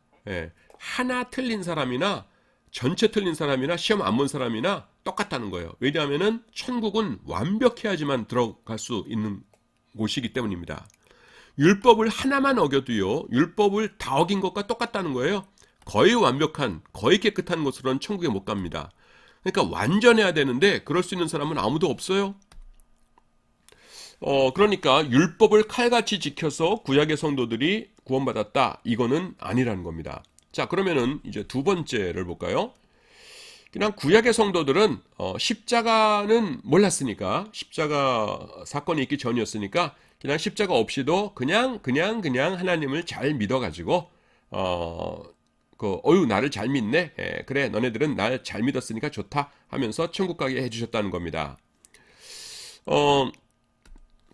하나 틀린 사람이나 전체 틀린 사람이나 시험 안 본 사람이나 똑같다는 거예요. 왜냐하면은 천국은 완벽해야지만 들어갈 수 있는 곳이기 때문입니다. 율법을 하나만 어겨도요, 율법을 다 어긴 것과 똑같다는 거예요. 거의 완벽한, 거의 깨끗한 곳으로는 천국에 못 갑니다. 그러니까 완전해야 되는데 그럴 수 있는 사람은 아무도 없어요. 그러니까 율법을 칼같이 지켜서 구약의 성도들이 구원받았다, 이거는 아니라는 겁니다. 자, 그러면은 이제 두 번째를 볼까요? 그냥 구약의 성도들은 십자가는 몰랐으니까, 십자가 사건이 있기 전이었으니까 그냥 십자가 없이도 그냥 하나님을 잘 믿어가지고 나를 잘 믿네, 그래 너네들은 날 잘 믿었으니까 좋다 하면서 천국 가게 해주셨다는 겁니다.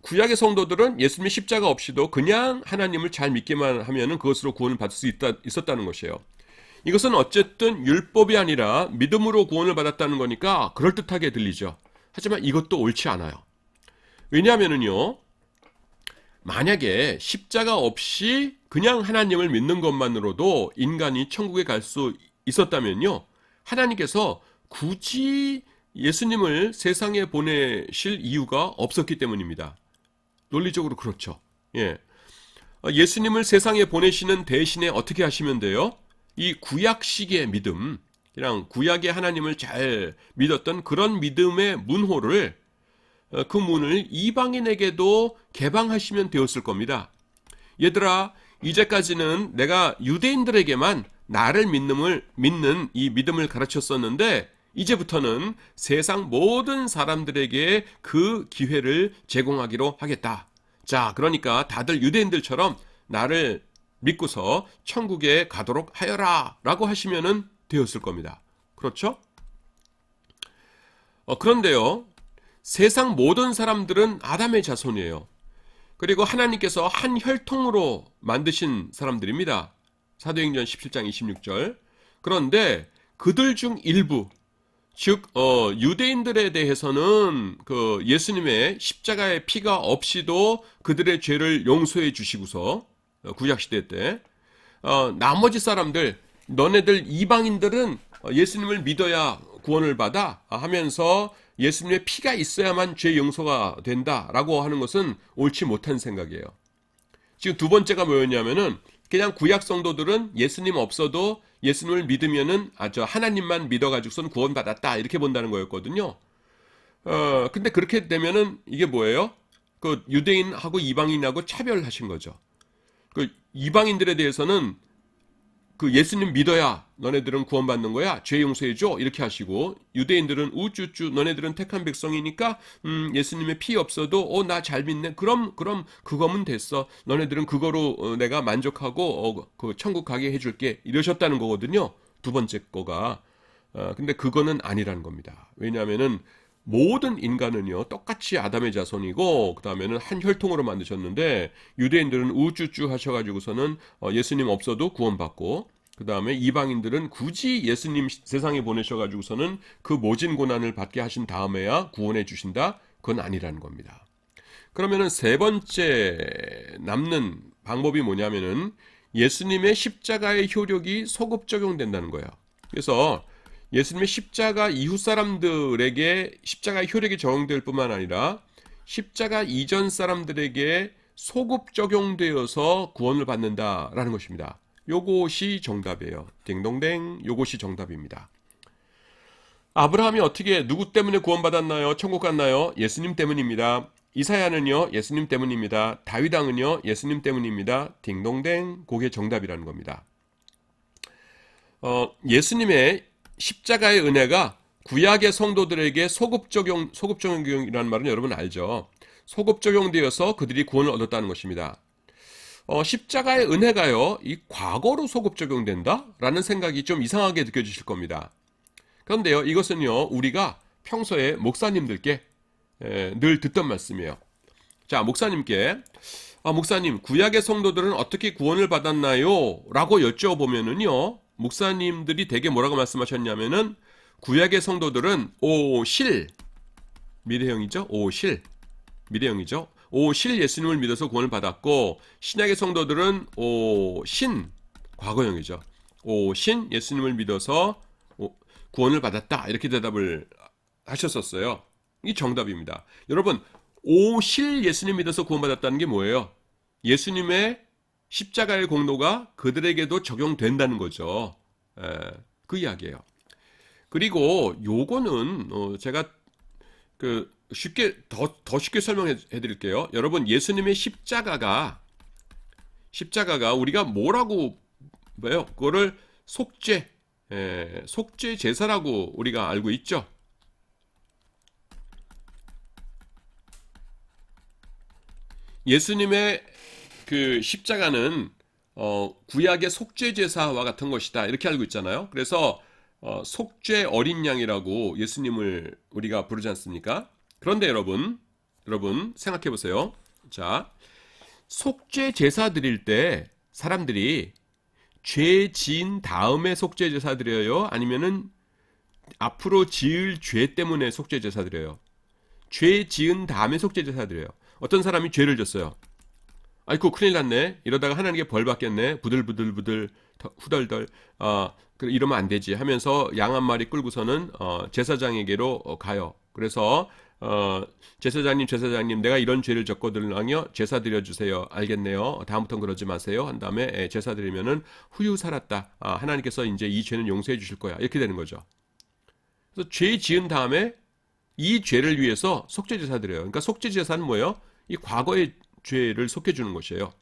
구약의 성도들은 예수님의 십자가 없이도 그냥 하나님을 잘 믿기만 하면은 그것으로 구원을 받을 수 있었다는 것이에요. 이것은 어쨌든 율법이 아니라 믿음으로 구원을 받았다는 거니까 그럴듯하게 들리죠. 하지만 이것도 옳지 않아요. 왜냐하면은요, 만약에 십자가 없이 그냥 하나님을 믿는 것만으로도 인간이 천국에 갈 수 있었다면요, 하나님께서 굳이 예수님을 세상에 보내실 이유가 없었기 때문입니다. 논리적으로 그렇죠. 예수님을 세상에 보내시는 대신에 어떻게 하시면 돼요? 이 구약식의 믿음, 그냥 구약의 하나님을 잘 믿었던 그런 믿음의 문호를, 그 문을 이방인에게도 개방하시면 되었을 겁니다. 얘들아, 이제까지는 내가 유대인들에게만 나를 믿는 이 믿음을 가르쳤었는데 이제부터는 세상 모든 사람들에게 그 기회를 제공하기로 하겠다. 자, 그러니까 다들 유대인들처럼 나를 믿고서 천국에 가도록 하여라 라고 하시면은 되었을 겁니다. 그렇죠? 그런데요, 세상 모든 사람들은 아담의 자손이에요. 그리고 하나님께서 한 혈통으로 만드신 사람들입니다. 사도행전 17장 26절. 그런데 그들 중 일부, 즉 유대인들에 대해서는 그 예수님의 십자가의 피가 없이도 그들의 죄를 용서해 주시고서 구약 시대 때 나머지 사람들, 너네들 이방인들은 예수님을 믿어야 구원을 받아 하면서 예수님의 피가 있어야만 죄 용서가 된다라고 하는 것은 옳지 못한 생각이에요. 지금 두 번째가 뭐였냐면은 그냥 구약 성도들은 예수님 없어도 예수님을 믿으면은 하나님만 믿어가지고선 구원받았다 이렇게 본다는 거였거든요. 근데 그렇게 되면은 이게 뭐예요? 그 유대인하고 이방인하고 차별하신 거죠. 그 이방인들에 대해서는 그 예수님 믿어야 너네들은 구원받는 거야. 죄 용서해줘. 이렇게 하시고 유대인들은 우쭈쭈 너네들은 택한 백성이니까 예수님의 피 없어도 나 잘 믿네. 그럼 그거면 됐어. 너네들은 그거로 내가 만족하고 그 천국 가게 해줄게. 이러셨다는 거거든요. 두 번째 거가. 근데 그거는 아니라는 겁니다. 왜냐하면은 모든 인간은요 똑같이 아담의 자손이고 그 다음에는 한 혈통으로 만드셨는데 유대인들은 우쭈쭈 하셔가지고서는 예수님 없어도 구원받고 그 다음에 이방인들은 굳이 예수님 세상에 보내셔가지고서는 그 모진 고난을 받게 하신 다음에야 구원해 주신다. 그건 아니라는 겁니다. 그러면은 세 번째 남는 방법이 뭐냐면은 예수님의 십자가의 효력이 소급 적용된다는 거예요. 그래서 예수님의 십자가 이후 사람들에게 십자가의 효력이 적용될 뿐만 아니라 십자가 이전 사람들에게 소급 적용되어서 구원을 받는다라는 것입니다. 요것이 정답이에요. 딩동댕, 요것이 정답입니다. 아브라함이 어떻게 누구 때문에 구원받았나요? 천국 갔나요? 예수님 때문입니다. 이사야는요, 예수님 때문입니다. 다윗 왕은요, 예수님 때문입니다. 딩동댕, 그게 정답이라는 겁니다. 예수님의 십자가의 은혜가 구약의 성도들에게 소급 적용이라는 말은 여러분 알죠? 소급 적용되어서 그들이 구원을 얻었다는 것입니다. 십자가의 은혜가요, 이 과거로 소급 적용된다라는 생각이 좀 이상하게 느껴지실 겁니다. 그런데요, 이것은요, 우리가 평소에 목사님들께 늘 듣던 말씀이에요. 자, 목사님께, 목사님, 구약의 성도들은 어떻게 구원을 받았나요? 라고 여쭤보면은요, 목사님들이 되게 뭐라고 말씀하셨냐면은 구약의 성도들은 오실 미래형이죠. 미래형이죠. 오실 예수님을 믿어서 구원을 받았고 신약의 성도들은 오신 과거형이죠. 오신 예수님을 믿어서 구원을 받았다. 이렇게 대답을 하셨었어요. 이 정답입니다. 여러분, 오실 예수님 믿어서 구원받았다는 게 뭐예요? 예수님의 십자가의 공로가 그들에게도 적용된다는 거죠. 그 이야기예요. 그리고 요거는 제가 더 쉽게 설명해 드릴게요. 여러분, 예수님의 십자가가 우리가 뭐라고 봐요? 그거를 속죄 제사라고 우리가 알고 있죠. 예수님의 그 십자가는 구약의 속죄 제사와 같은 것이다 이렇게 알고 있잖아요. 그래서 속죄 어린 양이라고 예수님을 우리가 부르지 않습니까? 그런데 여러분 생각해 보세요. 자, 속죄 제사 드릴 때 사람들이 죄 지은 다음에 속죄 제사 드려요? 아니면은 앞으로 지을 죄 때문에 속죄 제사 드려요? 죄 지은 다음에 속죄 제사 드려요. 어떤 사람이 죄를 졌어요. 아이고 큰일 났네. 이러다가 하나님께 벌 받겠네. 부들부들 후덜덜 이러면 안 되지 하면서 양 한 마리 끌고서는 제사장에게로 가요. 그래서 제사장님 내가 이런 죄를 졌거든요. 제사 드려주세요. 알겠네요. 다음부터는 그러지 마세요. 한 다음에 제사 드리면은 후유 살았다. 하나님께서 이제 이 죄는 용서해 주실 거야. 이렇게 되는 거죠. 그래서 죄 지은 다음에 이 죄를 위해서 속죄 제사 드려요. 그러니까 속죄 제사는 뭐예요? 이 과거의 죄를 속해주는 것이에요.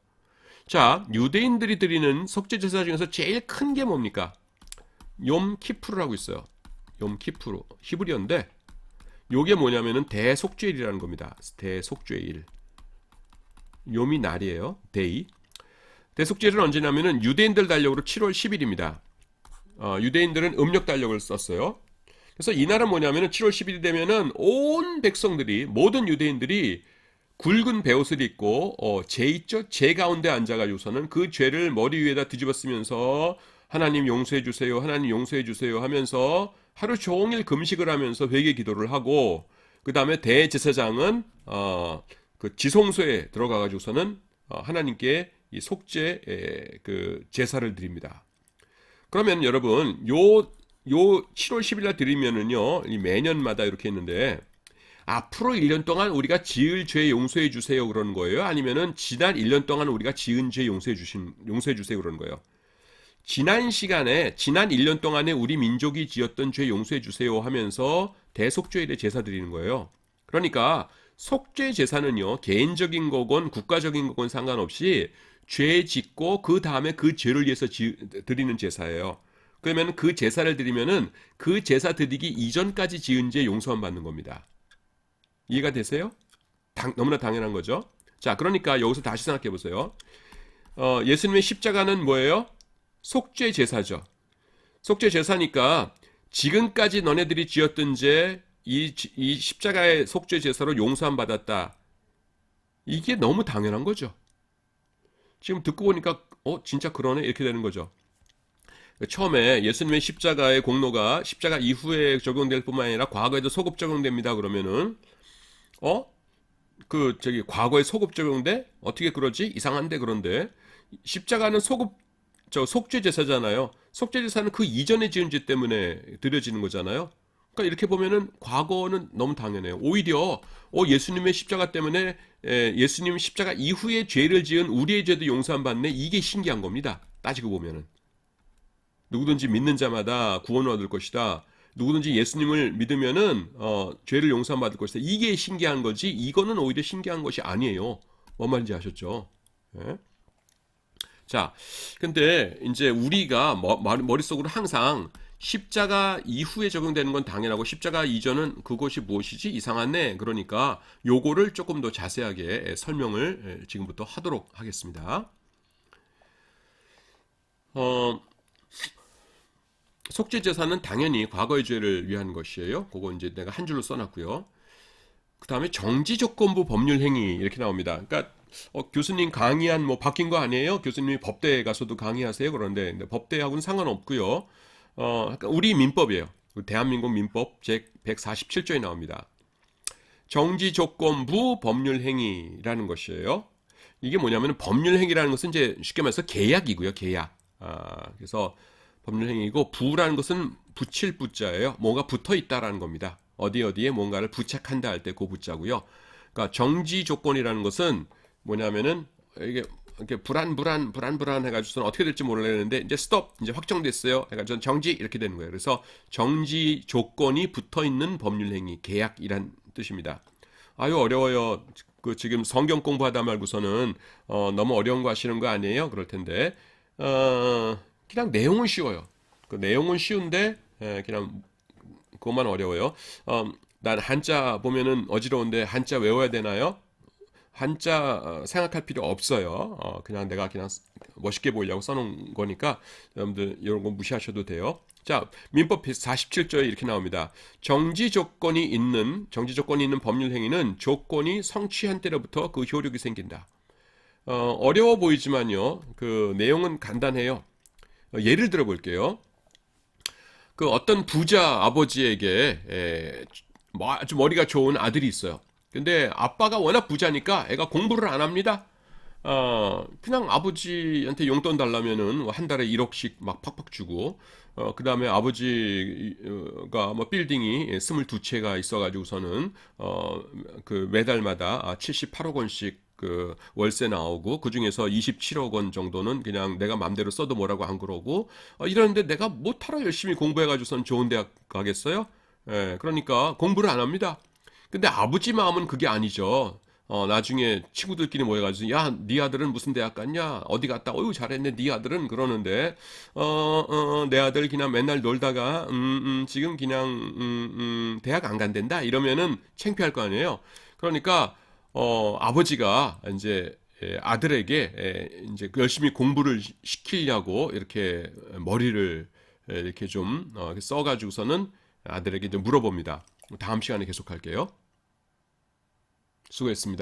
자, 유대인들이 드리는 속죄 제사 중에서 제일 큰 게 뭡니까? 욤 키푸르라고 있어요. 욤 키푸르. 히브리어인데 요게 뭐냐면은 대속죄일이라는 겁니다. 대속죄일. 욤이 날이에요. 데이. 대속죄일은 언제냐면은 유대인들 달력으로 7월 10일입니다. 유대인들은 음력 달력을 썼어요. 그래서 이날은 뭐냐면은 7월 10일이 되면은 온 백성들이, 모든 유대인들이 굵은 베옷을 입고 제 있죠? 제 가운데 앉아가지고서는 그 죄를 머리 위에다 뒤집어 쓰면서 하나님 용서해 주세요, 하나님 용서해 주세요 하면서 하루 종일 금식을 하면서 회개 기도를 하고, 그 다음에 대제사장은 그 지성소에 들어가가지고서는 하나님께 이 속죄 그 제사를 드립니다. 그러면 여러분 요 7월 10일 날 드리면은요, 이 매년마다 이렇게 했는데 앞으로 1년 동안 우리가 지을 죄 용서해 주세요 그러는 거예요? 아니면은 지난 1년 동안 우리가 지은 죄 용서해 주세요 그러는 거예요? 지난 시간에, 지난 1년 동안에 우리 민족이 지었던 죄 용서해 주세요 하면서 대속죄일에 제사 드리는 거예요. 그러니까 속죄 제사는요, 개인적인 거건 국가적인 거건 상관없이 죄 짓고 그 다음에 그 죄를 위해서 드리는 제사예요. 그러면 그 제사를 드리면은 그 제사 드리기 이전까지 지은 죄 용서만 받는 겁니다. 이해가 되세요? 너무나 당연한 거죠. 자, 그러니까 여기서 다시 생각해 보세요. 예수님의 십자가는 뭐예요? 속죄 제사죠. 속죄 제사니까 지금까지 너네들이 지었던 죄, 이 십자가의 속죄 제사로 용서함 받았다. 이게 너무 당연한 거죠. 지금 듣고 보니까 진짜 그러네 이렇게 되는 거죠. 처음에 예수님의 십자가의 공로가 십자가 이후에 적용될 뿐만 아니라 과거에도 소급 적용됩니다. 그러면은 과거에 소급 적용돼? 어떻게 그러지? 이상한데. 그런데 십자가는 속죄 제사잖아요. 속죄 제사는 그 이전에 지은 죄 때문에 드려지는 거잖아요. 그러니까 이렇게 보면은 과거는 너무 당연해요. 오히려 예수님의 십자가 때문에 예수님 십자가 이후에 죄를 지은 우리의 죄도 용서함 받네. 이게 신기한 겁니다. 따지고 보면은 누구든지 믿는 자마다 구원을 얻을 것이다. 누구든지 예수님을 믿으면은 죄를 용서함 받을 것이다. 이게 신기한 거지. 이거는 오히려 신기한 것이 아니에요. 뭔 말인지 아셨죠? 네? 자, 근데 이제 우리가 머릿속으로 항상 십자가 이후에 적용되는 건 당연하고 십자가 이전은 그것이 무엇이지? 이상하네. 그러니까 요거를 조금 더 자세하게 설명을 지금부터 하도록 하겠습니다. 속죄 제사는 당연히 과거의 죄를 위한 것이에요. 그거 이제 내가 한 줄로 써놨고요. 그 다음에 정지 조건부 법률 행위 이렇게 나옵니다. 그러니까 교수님 강의한 바뀐 거 아니에요? 교수님이 법대에 가서도 강의하세요. 그런데 법대하고는 상관없고요. 그러니까 우리 민법이에요. 대한민국 민법 제 147조에 나옵니다. 정지 조건부 법률 행위라는 것이에요. 이게 뭐냐면 법률 행위라는 것은 이제 쉽게 말해서 계약이고요. 계약. 그래서 법률 행위고 부라는 것은 붙일 부자예요. 뭔가 붙어 있다라는 겁니다. 어디에 뭔가를 부착한다 할 때 그 부자고요. 그러니까 정지 조건이라는 것은 뭐냐면은 이게 이렇게 불안 해가지고서는 어떻게 될지 모르겠는데 이제 스톱 이제 확정됐어요. 그러니까 전 정지 이렇게 되는 거예요. 그래서 정지 조건이 붙어 있는 법률 행위 계약이란 뜻입니다. 아유 어려워요. 그 지금 성경 공부하다 말고서는 너무 어려운 거 하시는 거 아니에요? 그럴 텐데 그냥 내용은 쉬워요. 그 내용은 쉬운데 그냥 그것만 어려워요. 난 한자 보면은 어지러운데 한자 외워야 되나요? 한자 생각할 필요 없어요. 그냥 내가 그냥 멋있게 보이려고 써놓은 거니까 여러분들 이런 거 무시하셔도 돼요. 자, 민법 47조에 이렇게 나옵니다. 정지 조건이 있는 법률 행위는 조건이 성취한 때로부터 그 효력이 생긴다. 어려워 보이지만요. 그 내용은 간단해요. 예를 들어 볼게요. 그 어떤 부자 아버지에게 아주 머리가 좋은 아들이 있어요. 근데 아빠가 워낙 부자니까 애가 공부를 안 합니다. 그냥 아버지한테 용돈 달라면은 한 달에 1억씩 막 팍팍 주고, 그 다음에 아버지가 빌딩이 22채가 있어가지고서는, 그 매달마다 78억 원씩 그 월세 나오고, 그 중에서 27억 원 정도는 그냥 내가 맘대로 써도 뭐라고 안 그러고, 이러는데 내가 못하러 열심히 공부해가지고서는 좋은 대학 가겠어요? 그러니까 공부를 안 합니다. 근데 아버지 마음은 그게 아니죠. 나중에 친구들끼리 모여가지고 야, 네 아들은 무슨 대학 갔냐? 어디 갔다? 어유 잘했네. 네 아들은 그러는데 내 아들 그냥 맨날 놀다가 지금 그냥 대학 안 간댄다 이러면은 창피할 거 아니에요. 그러니까 아버지가 이제 아들에게 이제 열심히 공부를 시키려고 이렇게 머리를 이렇게 좀 써가지고서는 아들에게 좀 물어봅니다. 다음 시간에 계속할게요. 수고했습니다.